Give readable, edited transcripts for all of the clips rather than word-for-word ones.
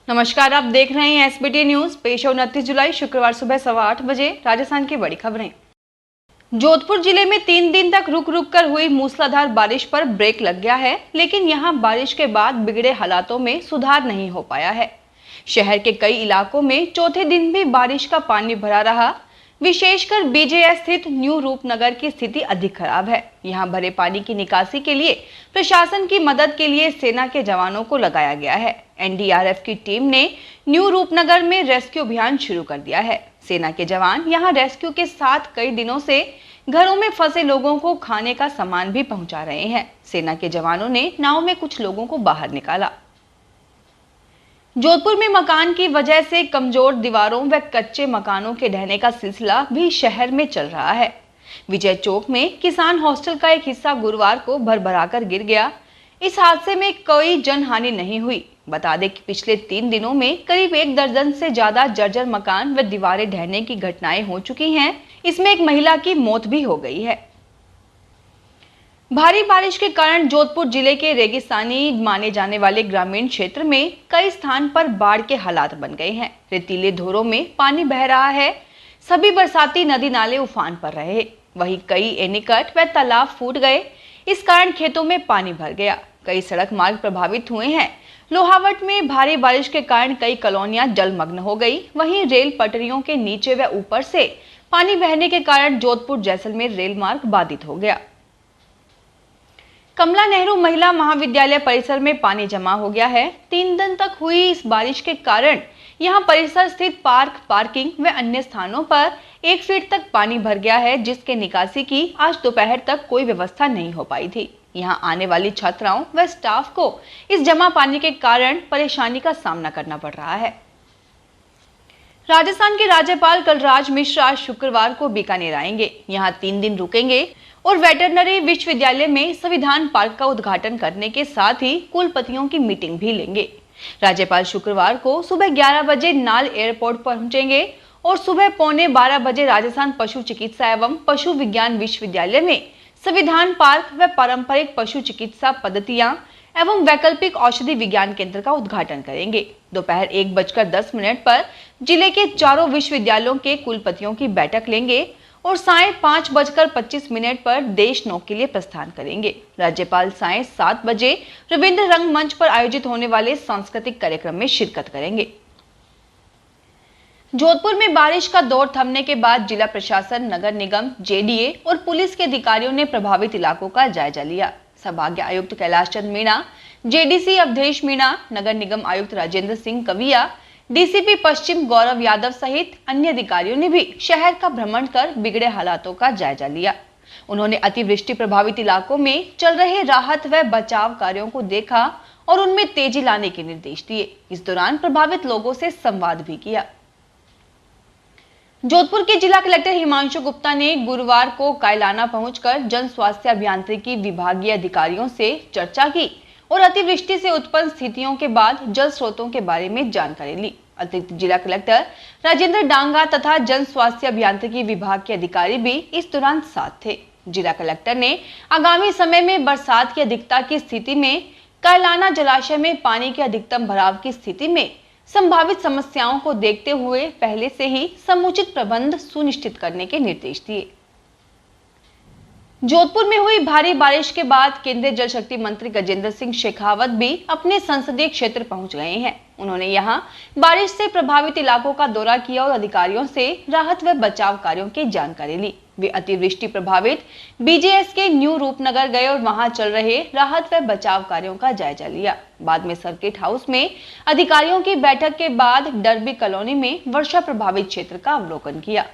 नमस्कार, आप देख रहे हैं एसबीटी न्यूज। पेश है 29 जुलाई शुक्रवार सुबह 8:15 बजे राजस्थान की बड़ी खबरें। जोधपुर जिले में 3 दिन तक रुक रुक कर हुई मूसलाधार बारिश पर ब्रेक लग गया है, लेकिन यहां बारिश के बाद बिगड़े हालातों में सुधार नहीं हो पाया है। शहर के कई इलाकों में चौथे दिन भी बारिश का पानी भरा रहा। विशेषकर बीजेएस स्थित न्यू रूपनगर की स्थिति अधिक खराब है। यहां भरे पानी की निकासी के लिए प्रशासन की मदद के लिए सेना के जवानों को लगाया गया है। एनडीआरएफ की टीम ने न्यू रूपनगर में रेस्क्यू अभियान शुरू कर दिया है। सेना के जवान यहां रेस्क्यू के साथ कई दिनों से घरों में फंसे लोगों को खाने का सामान भी पहुंचा रहे हैं। सेना के जवानों ने नाव में कुछ लोगों को बाहर निकाला। जोधपुर में मकान की वजह से कमजोर दीवारों व कच्चे मकानों के ढहने का सिलसिला भी शहर में चल रहा है। विजय चौक में किसान हॉस्टल का एक हिस्सा गुरुवार को भरभराकर गिर गया। इस हादसे में कोई जनहानि नहीं हुई। बता दें कि पिछले 3 दिनों में करीब 1 दर्जन से ज्यादा जर्जर मकान व दीवारें ढहने की घटनाएं हो चुकी हैं। इसमें एक महिला की मौत भी हो गई है। भारी बारिश के कारण जोधपुर जिले के रेगिस्तानी माने जाने वाले ग्रामीण क्षेत्र में कई स्थान पर बाढ़ के हालात बन गए हैं। रेतीले धोरों में पानी बह रहा है। सभी बरसाती नदी नाले उफान पर रहे। वहीं कई एनीकट व तालाब फूट गए। इस कारण खेतों में पानी भर गया। कई सड़क मार्ग प्रभावित हुए हैं। लोहावट में भारी बारिश के कारण कई कॉलोनियां जलमग्न हो गई। वहीं रेल पटरियों के नीचे व ऊपर से पानी बहने के कारण जोधपुर जैसलमेर रेल मार्ग बाधित हो गया। कमला नेहरू महिला महाविद्यालय परिसर में पानी जमा हो गया है। 3 दिन तक हुई इस बारिश के कारण यहां परिसर स्थित पार्क, पार्किंग व अन्य स्थानों पर 1 फीट तक पानी भर गया है, जिसके निकासी की आज दोपहर तक कोई व्यवस्था नहीं हो पाई थी। यहां आने वाली छात्राओं व स्टाफ को इस जमा पानी के कारण परेशानी का सामना करना पड़ रहा है। राजस्थान के राज्यपाल कलराज मिश्र आज शुक्रवार को बीकानेर आएंगे। यहां 3 दिन रुकेंगे और वेटरनरी विश्वविद्यालय में संविधान पार्क का उद्घाटन करने के साथ ही कुलपतियों की मीटिंग भी लेंगे। राज्यपाल शुक्रवार को सुबह 11 बजे नाल एयरपोर्ट पहुंचेंगे और सुबह 11:15 बजे राजस्थान पशु चिकित्सा एवं पशु विज्ञान विश्वविद्यालय में संविधान पार्क व पारंपरिक पशु चिकित्सा पद्धतियां एवं वैकल्पिक औषधि विज्ञान केंद्र का उद्घाटन करेंगे। दोपहर 1:10 पर जिले के चारों विश्वविद्यालयों के कुलपतियों की बैठक लेंगे और सायं 5:25 पर देश नौक के लिए प्रस्थान करेंगे। राज्यपाल सायं 7 बजे रविंद्र रंगमंच पर आयोजित होने वाले सांस्कृतिक कार्यक्रम में शिरकत करेंगे। जोधपुर में बारिश का दौर थमने के बाद जिला प्रशासन, नगर निगम, जेडीए और पुलिस के अधिकारियों ने प्रभावित इलाकों का जायजा लिया। संभागीय आयुक्त कैलाश चंद मीणा, जेडीसी अवधेश मीणा, नगर निगम आयुक्त राजेंद्र सिंह कविया, डीसीपी पश्चिम गौरव यादव सहित अन्य अधिकारियों ने भी शहर का भ्रमण कर बिगड़े हालातों का जायजा लिया। उन्होंने अतिवृष्टि प्रभावित इलाकों में चल रहे राहत व बचाव कार्यों को देखा और उनमें तेजी लाने के निर्देश दिए। इस दौरान प्रभावित लोगों से संवाद भी किया। जोधपुर के जिला कलेक्टर हिमांशु गुप्ता ने गुरुवार को कायलाना पहुंचकर जन स्वास्थ्य अभियांत्रिकी विभागीय अधिकारियों से चर्चा की और अतिवृष्टि से उत्पन्न स्थितियों के बाद जल स्रोतों के बारे में जानकारी ली। अतिरिक्त जिला कलेक्टर राजेंद्र डांगा तथा जन स्वास्थ्य अभियांत्रिकी विभाग के अधिकारी भी इस दौरान साथ थे। जिला कलेक्टर ने आगामी समय में बरसात की अधिकता की स्थिति में कायलाना जलाशय में पानी के अधिकतम भराव की स्थिति में संभावित समस्याओं को देखते हुए पहले से ही समुचित प्रबंध सुनिश्चित करने के निर्देश दिए। जोधपुर में हुई भारी बारिश के बाद केंद्रीय जल शक्ति मंत्री गजेंद्र सिंह शेखावत भी अपने संसदीय क्षेत्र पहुंच गए हैं। उन्होंने यहां बारिश से प्रभावित इलाकों का दौरा किया और अधिकारियों से राहत व बचाव कार्यों की जानकारी ली। वे अतिवृष्टि प्रभावित बीजेएस के न्यू रूपनगर गए और वहां चल रहे राहत व बचाव कार्यों का जायजा लिया। बाद में सर्किट हाउस में अधिकारियों की बैठक के बाद डरबी कॉलोनी में वर्षा प्रभावित क्षेत्र का अवलोकन किया।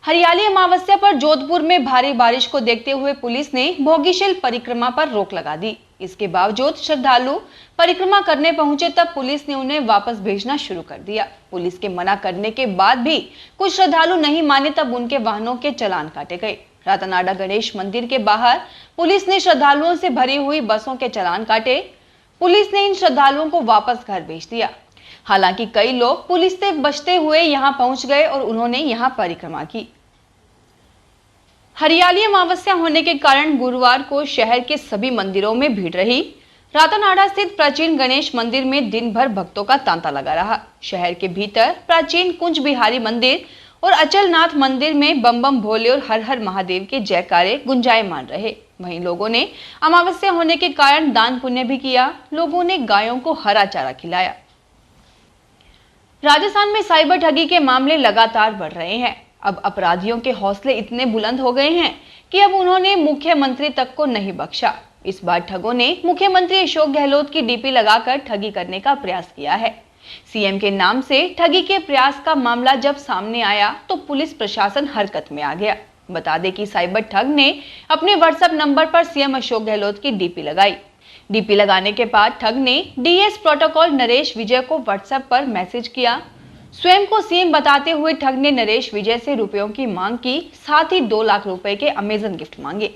हरियाली अमावस्या पर जोधपुर में भारी बारिश को देखते हुए पुलिस ने भोगीशिल परिक्रमा पर रोक लगा दी। इसके बावजूद श्रद्धालु परिक्रमा करने पहुंचे तब पुलिस ने उन्हें वापस भेजना शुरू कर दिया। पुलिस के मना करने के बाद भी कुछ श्रद्धालु नहीं माने तब उनके वाहनों के चालान काटे गए। रातानाडा गणेश मंदिर के बाहर पुलिस ने श्रद्धालुओं से भरी हुई बसों के चालान काटे। पुलिस ने इन श्रद्धालुओं को वापस घर भेज दिया। हालांकि कई लोग पुलिस से बचते हुए यहां पहुंच गए और उन्होंने यहां परिक्रमा की। हरियाली अमावस्या होने के कारण गुरुवार को शहर के सभी मंदिरों में भीड़ रही। रातानाडा स्थित प्राचीन गणेश मंदिर में दिन भर भक्तों का तांता लगा रहा। शहर के भीतर प्राचीन कुंज बिहारी मंदिर और अचलनाथ मंदिर में बम बम भोले और हर हर महादेव के जयकारे गुंजायमान रहे। वहीं लोगों ने अमावस्या होने के कारण दान पुण्य भी किया। लोगों ने गायों को हरा चारा खिलाया। राजस्थान में साइबर ठगी के मामले लगातार बढ़ रहे हैं। अब अपराधियों के हौसले इतने बुलंद हो गए हैं कि अब उन्होंने मुख्यमंत्री तक को नहीं बख्शा। इस बार ठगों ने मुख्यमंत्री अशोक गहलोत की डीपी लगाकर ठगी करने का प्रयास किया है। सीएम के नाम से ठगी के प्रयास का मामला जब सामने आया तो पुलिस प्रशासन हरकत में आ गया। बता दें कि साइबर ठग ने अपने व्हाट्सएप नंबर पर सीएम अशोक गहलोत की डीपी लगाई। डीपी लगाने के बाद ठग ने डीएस प्रोटोकॉल नरेश विजय को व्हाट्सएप पर मैसेज किया। स्वयं को सीएम बताते हुए ठग ने नरेश विजय से रुपयों की मांग की, साथ ही 2 लाख रुपए के अमेजन गिफ्ट मांगे।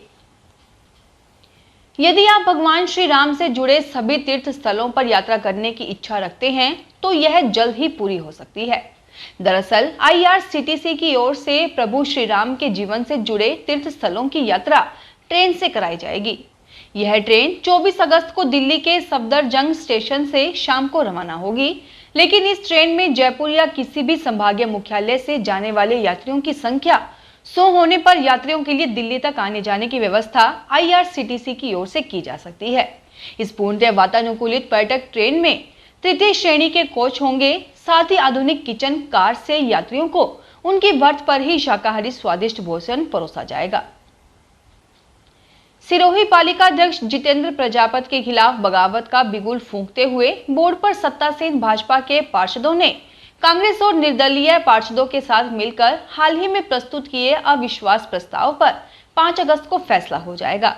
यदि आप भगवान श्री राम से जुड़े सभी तीर्थ स्थलों पर यात्रा करने की इच्छा रखते हैं तो यह जल्द ही पूरी हो सकती है। दरअसल IRCTC की ओर से प्रभु श्री राम के जीवन से जुड़े तीर्थ स्थलों की यात्रा ट्रेन से कराई जाएगी। यह ट्रेन 24 अगस्त को दिल्ली के सफदरजंग स्टेशन से शाम को रवाना होगी, लेकिन इस ट्रेन में जयपुर या किसी भी संभागीय मुख्यालय से जाने वाले यात्रियों की संख्या 100 होने पर यात्रियों के लिए दिल्ली तक आने जाने की व्यवस्था IRCTC की ओर से की जा सकती है। इस पूर्णतः वातानुकूलित पर्यटक ट्रेन में तृतीय श्रेणी के कोच होंगे। साथ ही आधुनिक किचन कार से यात्रियों को उनकी बर्थ पर ही शाकाहारी स्वादिष्ट भोजन परोसा जाएगा। सिरोही पालिका अध्यक्ष जितेंद्र प्रजापति के खिलाफ बगावत का बिगुल फूंकते हुए बोर्ड पर सत्तासीन भाजपा के पार्षदों ने कांग्रेस और निर्दलीय पार्षदों के साथ मिलकर हाल ही में प्रस्तुत किए अविश्वास प्रस्ताव पर 5 अगस्त को फैसला हो जाएगा।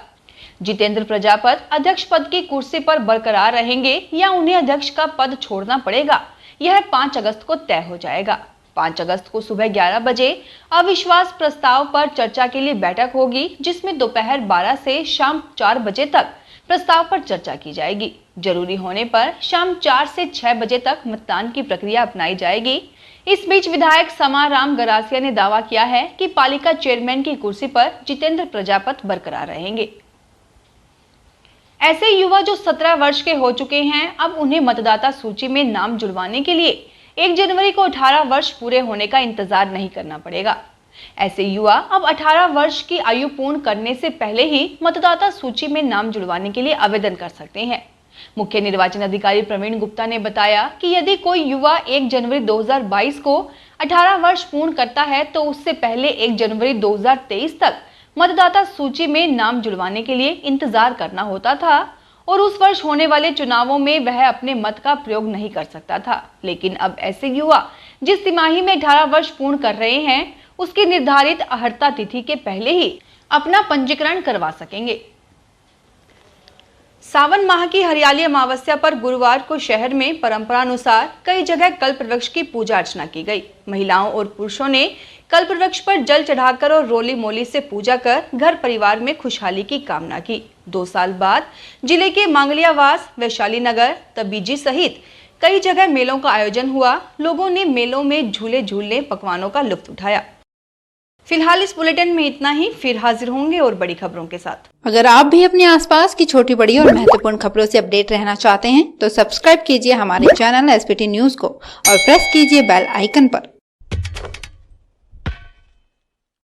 जितेंद्र प्रजापति अध्यक्ष पद की कुर्सी पर बरकरार रहेंगे या उन्हें अध्यक्ष का पद छोड़ना पड़ेगा, यह 5 अगस्त को तय हो जाएगा। 5 अगस्त को सुबह 11 बजे अविश्वास प्रस्ताव पर चर्चा के लिए बैठक होगी, जिसमें दोपहर 12 से शाम 4 बजे तक प्रस्ताव पर चर्चा की जाएगी। जरूरी होने पर शाम 4 से 6 बजे तक मतदान की प्रक्रिया अपनाई जाएगी। इस बीच विधायक समाराम गरासिया ने दावा किया है कि पालिका चेयरमैन की कुर्सी पर जितेंद्र प्रजापति बरकरार रहेंगे। ऐसे युवा जो 17 वर्ष के हो चुके हैं, अब उन्हें मतदाता सूची में नाम जुड़वाने के लिए 1 जनवरी को 18 वर्ष पूरे होने का इंतजार नहीं करना पड़ेगा। ऐसे युवा अब 18 वर्ष की आयु पूर्ण करने से पहले ही मतदाता सूची में नाम जुड़वाने के लिए आवेदन कर सकते हैं। मुख्य निर्वाचन अधिकारी प्रवीण गुप्ता ने बताया कि यदि कोई युवा 1 जनवरी 2022 को 18 वर्ष पूर्ण करता है तो उससे पहले 1 जनवरी 2023 तक मतदाता सूची में नाम जुड़वाने के लिए इंतजार करना होता था और उस वर्ष होने वाले चुनावों में वह अपने मत का प्रयोग नहीं कर सकता था। लेकिन अब ऐसे युवा जिस तिमाही में 18 वर्ष पूर्ण कर रहे हैं, उसकी निर्धारित अर्हता तिथि के पहले ही अपना पंजीकरण करवा सकेंगे। सावन माह की हरियाली अमावस्या पर गुरुवार को शहर में परंपरानुसार कई जगह कल्पवृक्ष की पूजा अर्चना की गई। महिलाओं और पुरुषों ने कल्पवृक्ष पर जल चढ़ाकर और रोली मोली से पूजा कर घर परिवार में खुशहाली की कामना की। 2 साल बाद जिले के मांगलियावास, वैशाली नगर, तबीजी सहित कई जगह मेलों का आयोजन हुआ। लोगों ने मेलों में झूले झूलने, पकवानों का लुत्फ उठाया। फिलहाल इस बुलेटिन में इतना ही। फिर हाजिर होंगे और बड़ी खबरों के साथ। अगर आप भी अपने आसपास की छोटी बड़ी और महत्वपूर्ण खबरों से अपडेट रहना चाहते हैं तो सब्सक्राइब कीजिए हमारे चैनल SBT न्यूज को और प्रेस कीजिए बेल आइकन पर।